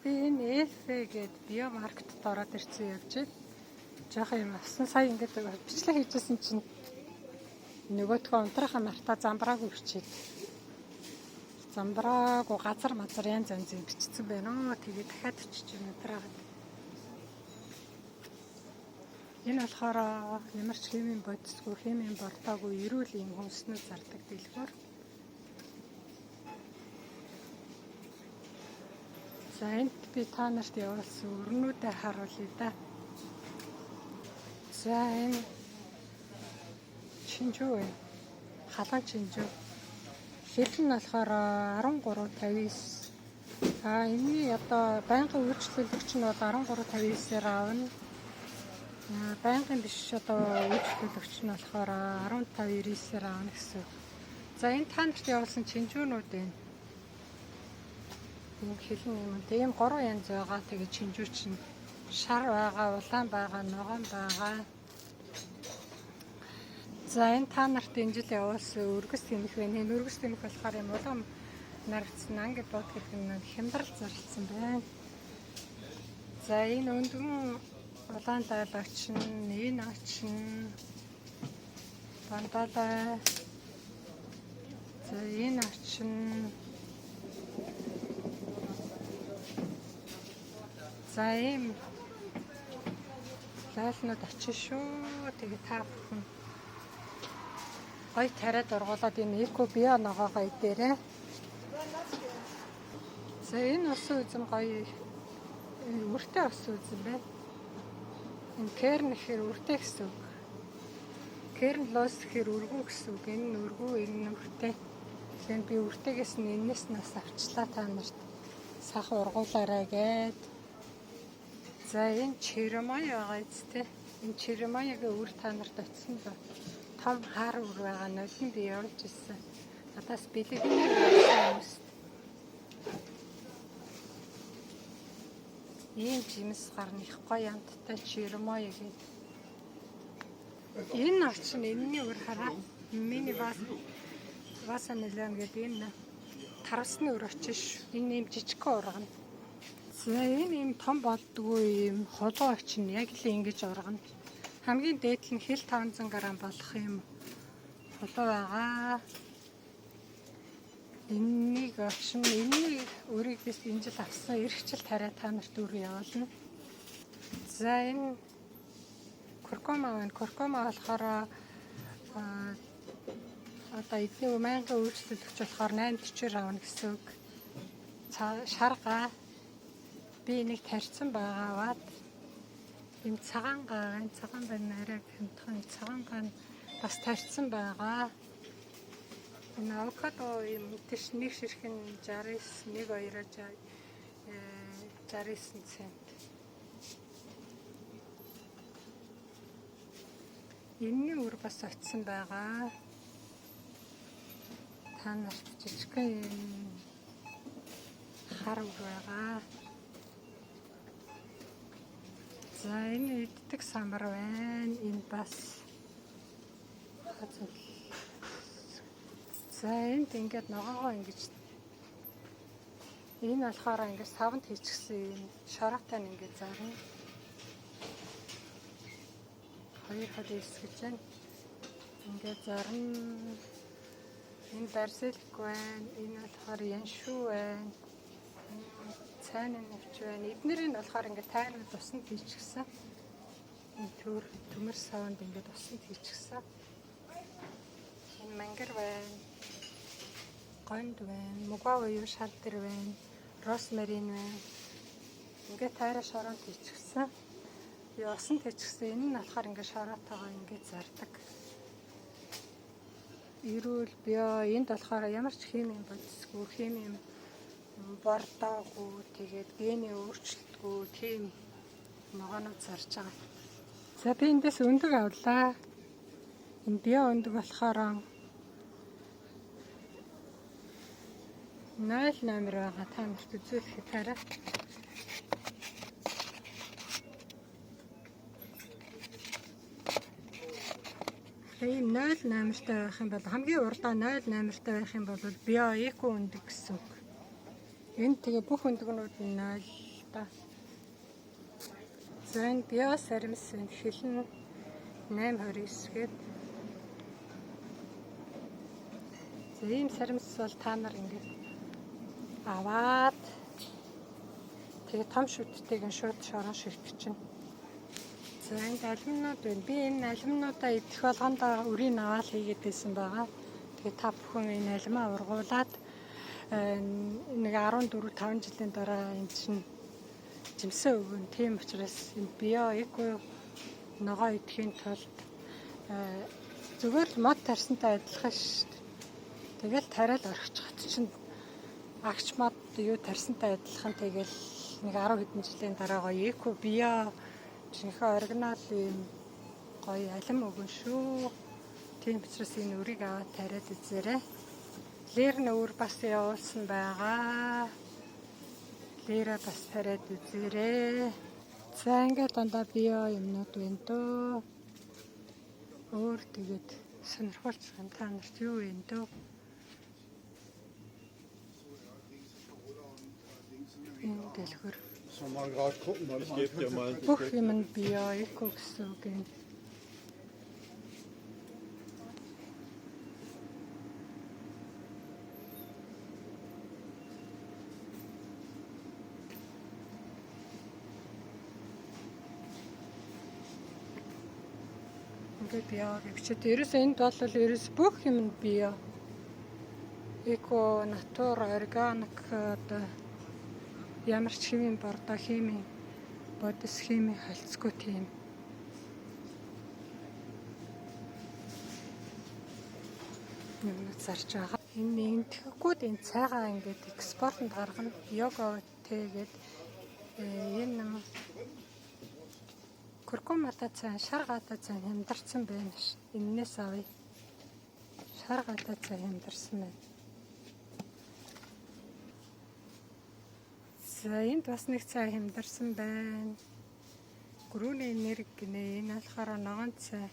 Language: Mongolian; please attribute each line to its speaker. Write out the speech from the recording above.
Speaker 1: Би энэ Элфэ гээд биомаркетд ороод ирсэн явж байна. Жохон юм авсан. Сая ингээд бичлэг хийжсэн чинь нөгөөдхөө унтрахаа мартаа замбраагүй бичээд. Замбраагүй газар мазар янз янзыг бичсэн байна. Тэгээд дахиад очиж унтраад. Энэ болохоор ямар ч химийн бодисгүй, химийн бордоогүй, эрүүл юм хүнснэл зардаг дэлгүүр. За энд би та нарт явуулсан өрнүүдээ харуулъя да. За энэ чинжүү байна. Халуун чинжүү. Хэл нь болохоор 13.59. Энэний одоо байнгын үйлчлүүлэгч нь бол 13.59-ээр аавна. Байнгын биш одоо үйлчлүүлэгч нь болохоор 15.99-ээр аавна гэсэн. За энэ та нарт явуулсан чинжүүнүүд байна. Хэлэн юм. Тийм 3 янз байгаа. Тэгээ чинжүү чинь шар байгаа, улаан байгаа, ногоон байгаа. За энэ та нарт энэ жил явуулсан өргөс тэмэх байна. Энэ өргөс тэмэх болохоор юм улам нарцсан анги бод гэдэг нь хямдрал зарлцсан байна. За энэ өндгөн улаан дайлагч нь, энэ ач нь бандалай. За энэ ач нь за ийм лайлнууд очиж шүү. Тэгээ та бүхэн гой тариад ургуулад энэ эко био ногоогоо идээрээ. За энэ ус үзэм гоё үртэй ус үзэм байна. Энэ керн гэхээр үртэй гэсэн үг. Керн лос гэхээр өргүү гэсэн үг. Энэ нь өргүү, энэ нь үртэй. Тэгэхээр би үртэйгээс нь энэс нас авчлаа та нарт сах ургуулаарай гээд. За энэ чиромой байгаа үстэй. Энэ чиромойгийн үр та нарт очисон ба том хар үр байгаа нь би явуулж ирсэн. Надаас бэлэгийн хүмүүс. Ийм жимс гарна их гоё амттай чиромой гэдэг. Энэ очин энэний үр хараа мини васа нэлэн гэдэг энэ таравсны үр очиж энэ ийм жижигхэн ургана. За энэ юм том болдгүй юм холоо очин яг л ингэж ургана. Хамгийн дээд нь хэл 500 г болох юм холоо байгаа. Энийг очин энэний өрийг би энэ жил авсан эрхчил тариа та нарт үр явуулна. За энэ куркума байна. Куркума болохоор одоо эдний байнгын үйлчлүүлэгч болохоор 840 авна гэсэн үг. Шарга би энийг тарьсан байгаагаад энэ цагаангаа байна арай хямдхан цагаангаа бас тарьсан байгаа. Энэ авокадо юм тийш нэг ширхэн 69 69 цент. Энэний үр бас очисон байгаа. Та нарт жижигхэн хар үр байгаа. За энэ иддэг самбар байна. Энэ бас за энд ингээд ногоогоо ингэж энэ болохоор ингээд савнд хийчихсэн юм шараатай нь ингээд зарна. Хоёр хад эсгэж байна. Ингээд зарна. Энэ барсэлк байна. Энэ болохоор яншүү байна. Цайны навч байна. Эднэрийг болохоор ингээд тайрны тусанд хийчихсэн. Энэ төмөр савнд ингээд тусанд хийчихсэн. Энэ мангар байна. Гонд байна. Мугаа уян шал дээр байна. Росмарин байна. Ингээд тайраа шоронд хийчихсэн. Би усанд хийчихсэн. Энэ нь болохоор ингээд шороотойгоо ингээд зардаг. Эрүүл био энд болохоор ямар ч химийн бодисгүй, химийн бордоогүй тэгээд гений өөрчлөлтгүй тийм ногоонууд зарж байгаа. За би эндээс өндөг авлаа. Энэ био өндөг болохоор 0 номер байгаа. Та нарт үзүүлэхэд хараа. Энэ 0 номертай байх юм бол хамгийн урдаа 0 номертай байх юм бол био эко өндөг гэсэн үг. Энд тэгээ бүх өндөгнүүд нь 0 да. За энэ био саримс хилэн 829 гээд. За ийм саримс бол та нар ингээд аваад тэгээ том шүттэйг нь шууд шорон шигтгэж чинь. За энэ алимнууд байна. Би энэ алимнуудаа идэх болгонд өрийг аваад хийгээд байсан байгаа. Тэгээ та бүхэн энэ алимаа ургуулад нэг 14-5 жилийн дараа энэ чинь жимсээ өгөн. Тийм учраас энэ био эко ногоо идэхийн тулд зүгээр л мод тарсантай адилхан шүү дээ. Тэгэл тариал орхичихад чинь агч мод юу тарсантай адилхан тэгэл нэг 10 хэдэн жилийн дараа гоё эко био жинхэнэ оригинал юм гоё алим өгөн шүү. Тийм учраас энэ өрийг аваад тариад үзээрэй. Лэр нөр бас явуулсан байгаа. Лэрэ бас тариад үзээрэй. За ингээд дандаа био юмнууд байна дөө. Өөр тэгээд сонирхолч та нарт юу вэ дөө? Энэ дэлгэр. Бүх юм нь био эко гэсэн үг юм. Ингээд био гэвчээд ерөөсөө энд бол ерөөс бүх юм нь био. Эко, натур, органик одоо ямар ч химийн бордоо, химийн бодис, химийн холцгүй тийм. Юмнууд зарж байгаа. Энэ нэгтгэхгүйд энэ цайгаа ингээд экспортод гаргана. Йога тэгээд энэ нам куркумата цай, шар гадаа цай хямдарсан байна ш. Эннээс авъя. Шар гадаа цай хямдарсан байна. За энд бас нэг цай хямдарсан байна. Гүрүүний энерги гинэ. Энэ болохоор ногоон цай.